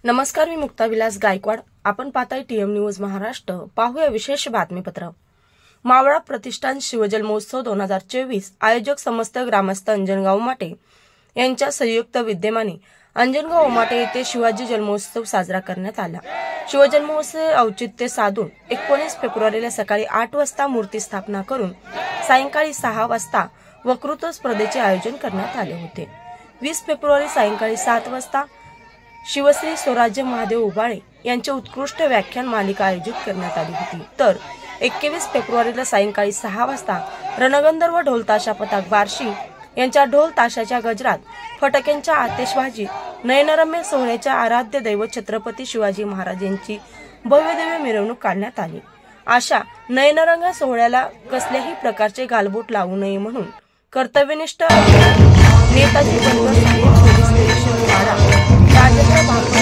नमस्कार, मी मुक्ताविलास गायकवाड. आपण पाहताय टीएम न्यूज महाराष्ट्र. पाहूया विशेष बातमीपत्र. मावळा प्रतिष्ठान शिवजल महोत्सव 2024 आयोजक समस्त ग्रामस्थ अंजनगाव उमाटे यांच्या संयुक्त विद्यमाने अंजनगाव उमाटे येथे शिवाजी जन्मोत्सव साजरा करण्यात आला. शिवजन्मोत्सव औचित्य साधून 19 फेब्रुवारीला सकाळी 8 वाजता मूर्ती स्थापना करून सायंकाळी 6 वाजता वक्तृत्व स्पर्धेचे आयोजन करण्यात आले होते. 20 फेब्रुवारी सायंकाळी 7 वाजता शिवश्री स्वराज्य महादेव उबाळे यांची उत्कृष्ट व्याख्यान मालिका आयोजित करण्यात आली होती. तर 21 फेब्रुवारीला सायंकाळी 6 वाजता रणगंधर्व ढोल ताशा पथक बार्शी यांच्या ढोल ताशाच्या गजरात, फटाक्यांच्या आतिषबाजी, नयनरम्य सोहळ्याच्या आराध्य दैवत छत्रपती शिवाजी महाराज यांची भव्यदिव्य मिरवणूक काढण्यात आली. अशा नयनरंग सोहळ्याला कसल्याही प्रकारचे गालबोट लावू नये म्हणून कर्तव्यनिष्ठ नेताजी बंधू साहेब पोलीस स्टेशन राजेंद्र